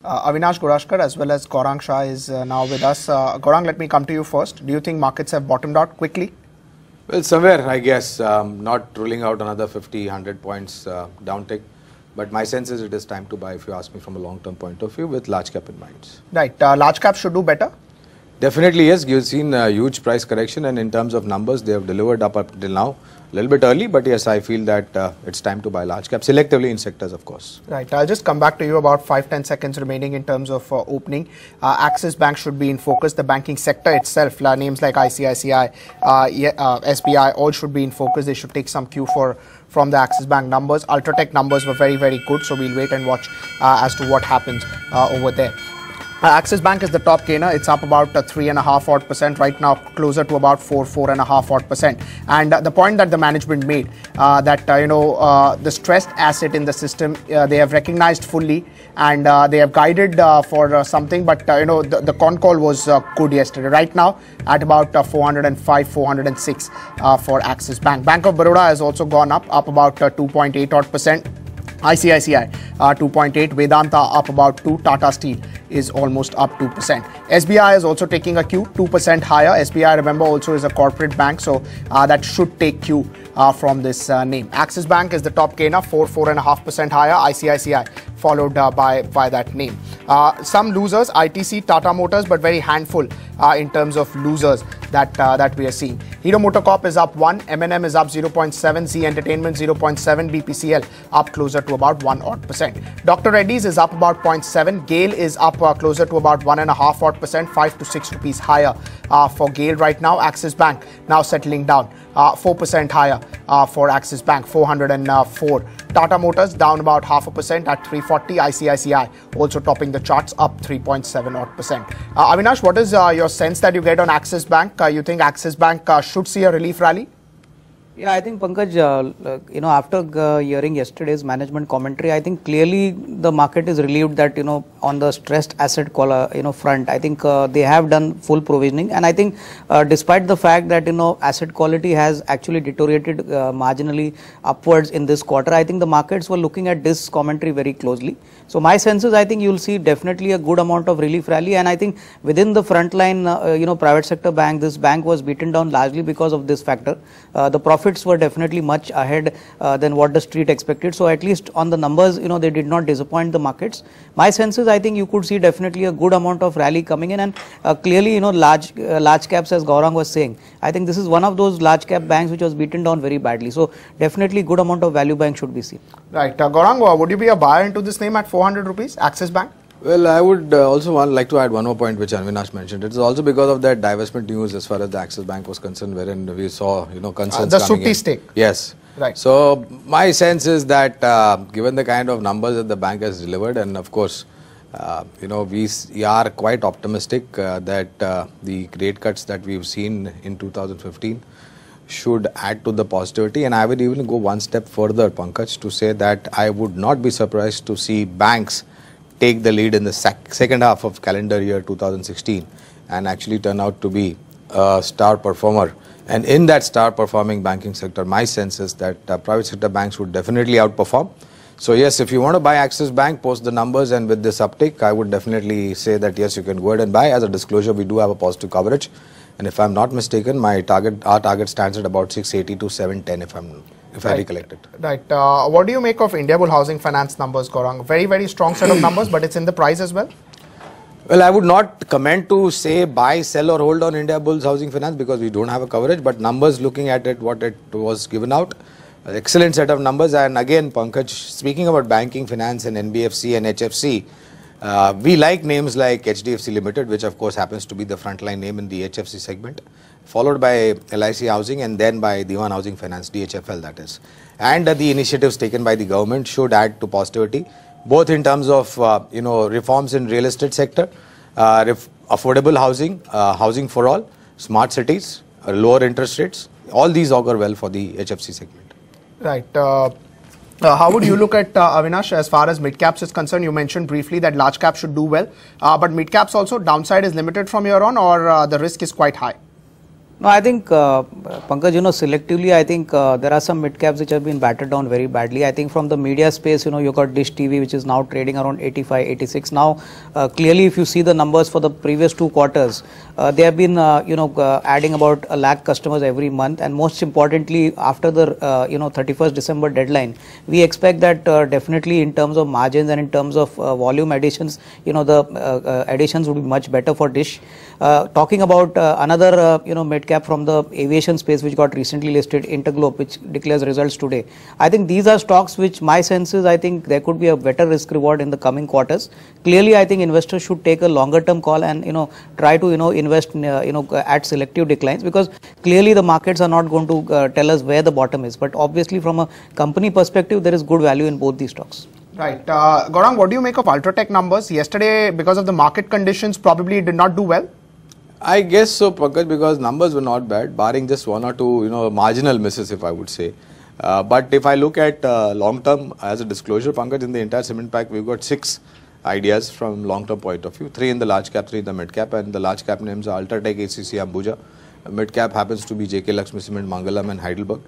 Avinash Gurashkar as well as Gaurang Shah is now with us. Gaurang, let me come to you first. Do you think markets have bottomed out quickly? Well, somewhere, I guess, not ruling out another 50, 100 points downtick. But my sense is it is time to buy, if you ask me from a long-term point of view, with large cap in mind. Right. Large caps should do better? Definitely, yes. You've seen a huge price correction, and in terms of numbers, they have delivered up till now. A little bit early, but yes, I feel that it's time to buy large cap, selectively in sectors, of course. Right. I'll just come back to you, about 5-10 seconds remaining in terms of opening. Axis Bank should be in focus. The banking sector itself, names like ICICI, SBI, all should be in focus. They should take some cue from the Axis Bank numbers. Ultratech numbers were very, very good, so we'll wait and watch as to what happens over there. Axis Bank is the top gainer. It's up about 3.5% right now, closer to about 4.5%. And the point that the management made, that the stressed asset in the system, they have recognized fully, and they have guided for something. But the con call was good yesterday. Right now, at about 405, 406 for Axis Bank. Bank of Baroda has also gone up about 2.8%. ICICI 2.8, Vedanta up about 2, Tata Steel is almost up 2%. SBI is also taking a cue, 2% higher. SBI, remember, also is a corporate bank, so that should take cue from this name. Axis Bank is the top gainer, 4.5% higher. ICICI followed by that name. Some losers, ITC, Tata Motors, but very handful in terms of losers that we are seeing. Hero MotoCorp is up 1, M&M is up 0.7, Z Entertainment 0.7, BPCL up closer to about 1%. Dr. Reddy's is up about 0.7, GAIL is up closer to about 1.5%, 5 to 6 rupees higher for GAIL right now. Axis Bank now settling down, 4% higher for Axis Bank, 404. Tata Motors down about 0.5% at 340. ICICI also topping the charts, up 3.7%. Avinash, what is your sense that you get on Axis Bank? You think Axis Bank should see a relief rally? Yeah, I think Pankaj, after hearing yesterday's management commentary, I think clearly the market is relieved that, on the stressed asset front, I think they have done full provisioning. And I think despite the fact that, asset quality has actually deteriorated marginally upwards in this quarter, I think the markets were looking at this commentary very closely. So my sense is, I think you'll see definitely a good amount of relief rally. And I think within the frontline, private sector bank, this bank was beaten down largely because of this factor. The profits were definitely much ahead than what the street expected. So at least on the numbers, they did not disappoint the markets. My sense is, I think you could see definitely a good amount of rally coming in, and clearly, large caps, as Gaurang was saying, I think this is one of those large cap banks which was beaten down very badly. So definitely good amount of value buying should be seen. Right. Gaurang, would you be a buyer into this name at 400 rupees, Axis Bank? Well, I would also like to add one more point which Avinash mentioned. It is also because of that divestment news as far as the Axis Bank was concerned, wherein we saw concerns the coming Sutti stake. Yes. Right. So my sense is that given the kind of numbers that the bank has delivered, and of course, we are quite optimistic that the rate cuts that we've seen in 2015 should add to the positivity. And I would even go one step further, Pankaj, to say that I would not be surprised to see banks take the lead in the second half of calendar year 2016 and actually turn out to be a star performer. And in that star performing banking sector, my sense is that private sector banks would definitely outperform. So yes, if you want to buy Axis Bank, post the numbers, and with this uptick, I would definitely say that yes, you can go ahead and buy. As a disclosure, we do have a positive coverage. And if I'm not mistaken, our target stands at about 680 to 710 if I recollect it. Right. What do you make of Indiabull Housing Finance numbers, Gaurang? Very, very strong set of numbers, but it's in the price as well? Well, I would not comment to say buy, sell or hold on Indiabull's Housing Finance because we don't have a coverage, but numbers, looking at it, what it was given out, excellent set of numbers. And again, Pankaj, speaking about banking, finance and NBFC and HFC, we like names like HDFC Limited, which of course happens to be the frontline name in the HFC segment, followed by LIC Housing and then by Diwan Housing Finance, DHFL that is. And the initiatives taken by the government should add to positivity, both in terms of reforms in real estate sector, affordable housing, housing for all, smart cities, lower interest rates. All these augur well for the HFC segment. Right. How would you look at, Avinash, as far as mid-caps is concerned? You mentioned briefly that large caps should do well, but mid-caps also, downside is limited from here on, or the risk is quite high? No, I think, Pankaj, selectively, I think there are some mid-caps which have been battered down very badly. I think from the media space, you got Dish TV, which is now trading around 85, 86. Now, clearly, if you see the numbers for the previous 2 quarters, they have been, adding about 1 lakh customers every month. And most importantly, after the, 31st December deadline, we expect that definitely in terms of margins and in terms of volume additions, the additions would be much better for Dish. Talking about another, mid-cap from the aviation space which got recently listed, Interglobe, which declares results today. I think these are stocks which my sense is I think there could be a better risk reward in the coming quarters. Clearly, I think investors should take a longer term call and try to invest at selective declines, because clearly the markets are not going to tell us where the bottom is. But obviously from a company perspective, there is good value in both these stocks. Right. Gaurang, what do you make of Ultratech numbers? Yesterday, because of the market conditions, probably did not do well. I guess so, Pankaj, because numbers were not bad, barring just 1 or 2, marginal misses, if I would say. But if I look at long term, as a disclosure, Pankaj, in the entire cement pack, we've got 6 ideas from long term point of view. 3 in the large cap, 3 in the mid cap, and the large cap names are Ultratech, ACC, Ambuja. Mid cap happens to be JK Lakshmi Cement, Mangalam, and Heidelberg.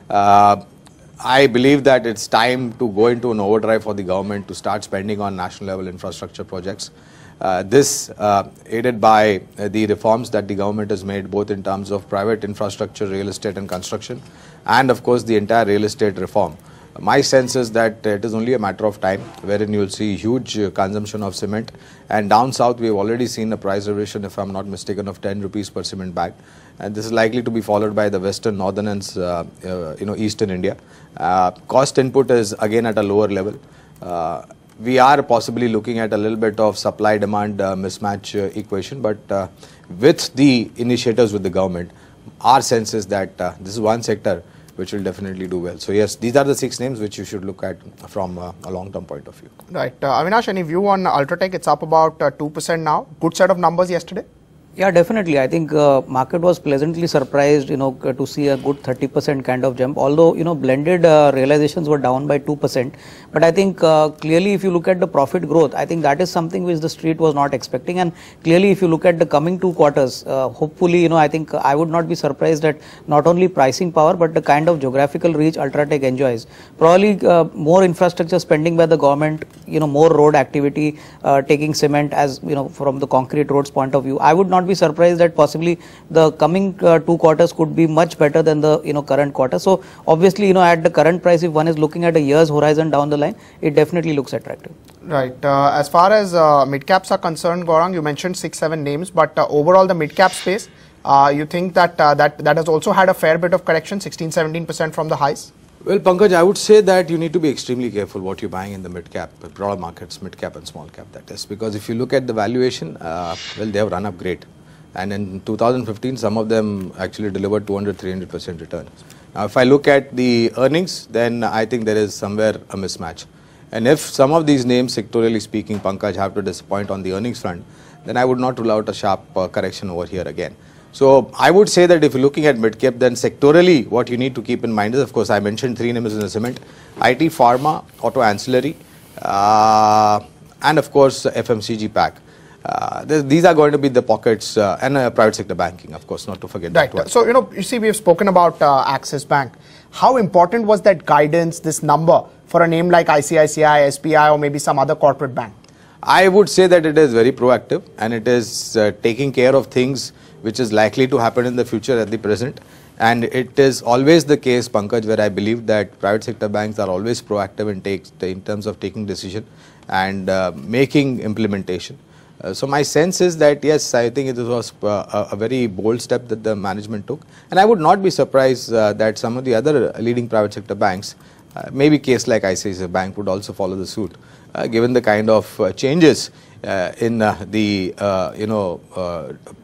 I believe that it's time to go into an overdrive for the government to start spending on national level infrastructure projects. This aided by the reforms that the government has made, both in terms of private infrastructure, real estate and construction, and of course the entire real estate reform. My sense is that it is only a matter of time wherein you will see huge consumption of cement, and down south we have already seen a price revision, if I am not mistaken, of 10 rupees per cement bag, and this is likely to be followed by the western, northern and eastern India. Cost input is again at a lower level. We are possibly looking at a little bit of supply-demand mismatch equation, but with the initiatives with the government, our sense is that this is one sector which will definitely do well. So yes, these are the 6 names which you should look at from a long-term point of view. Right. Avinash, any view on Ultratech? It's up about 2% now. Good set of numbers yesterday. Yeah, definitely. I think market was pleasantly surprised, to see a good 30% kind of jump. Although, blended realizations were down by 2%. But I think clearly if you look at the profit growth, I think that is something which the street was not expecting. And clearly if you look at the coming 2 quarters, hopefully, I think I would not be surprised at not only pricing power, but the kind of geographical reach Ultratech enjoys. Probably more infrastructure spending by the government, more road activity, taking cement as, from the concrete roads point of view. I would not be surprised that possibly the coming 2 quarters could be much better than the current quarter. So obviously at the current price, if one is looking at a year's horizon down the line, it definitely looks attractive. Right. As far as mid caps are concerned, Gaurang, you mentioned 6-7 names, but overall the mid cap space, you think that that has also had a fair bit of correction, 16-17% from the highs? Well, Pankaj, I would say that you need to be extremely careful what you're buying in the mid-cap, broader markets, mid-cap and small-cap, that is. Because if you look at the valuation, well, they have run up great. And in 2015, some of them actually delivered 200-300% return. Now, if I look at the earnings, then I think there is somewhere a mismatch. And if some of these names, sectorally speaking, Pankaj, have to disappoint on the earnings front, then I would not rule out a sharp correction over here again. So I would say that if you're looking at mid-cap, then sectorally what you need to keep in mind is, of course, I mentioned 3 names in the cement, IT, pharma, auto ancillary, and of course FMCG pack. These are going to be the pockets, and private sector banking, of course, not to forget that one. So, you see, we've spoken about Axis Bank. How important was that guidance, this number, for a name like ICICI, SBI, or maybe some other corporate bank? I would say that it is very proactive, and it is taking care of things which is likely to happen in the future at the present. And it is always the case, Pankaj, where I believe that private sector banks are always proactive in terms of taking decision and making implementation. So my sense is that, yes, I think it was a very bold step that the management took. And I would not be surprised that some of the other leading private sector banks, maybe case like ICICI Bank, would also follow the suit, given the kind of changes in the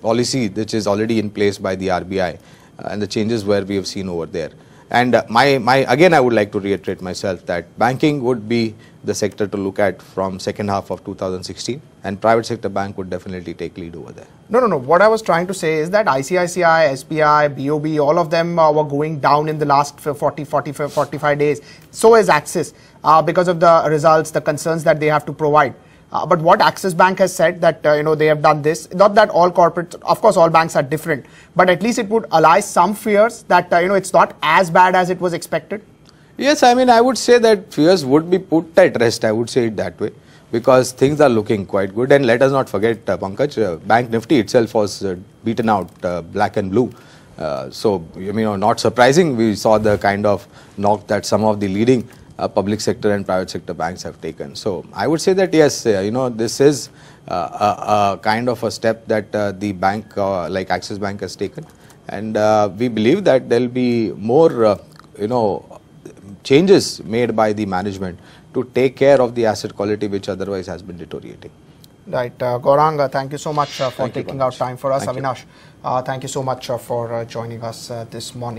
policy which is already in place by the RBI and the changes where we have seen over there. And again, I would like to reiterate myself that banking would be the sector to look at from second half of 2016, and private sector bank would definitely take lead over there. No. What I was trying to say is that ICICI, SBI, BOB, all of them were going down in the last 45 days. So is Axis because of the results, the concerns that they have to provide. But what Axis Bank has said that, they have done this, not that all corporates, of course, all banks are different, but at least it would allay some fears that, it's not as bad as it was expected. Yes, I mean, I would say that fears would be put at rest, I would say it that way, because things are looking quite good. And let us not forget, Pankaj, Bank Nifty itself was beaten out, black and blue. So, not surprising, we saw the kind of knock that some of the leading public sector and private sector banks have taken. So, I would say that yes, this is a kind of a step that the bank like Axis Bank has taken. And we believe that there will be more, changes made by the management to take care of the asset quality which otherwise has been deteriorating. Right. Gaurang, thank you so much for Thank you, taking out time for us. Thank you. Avinash, thank you so much for joining us this morning.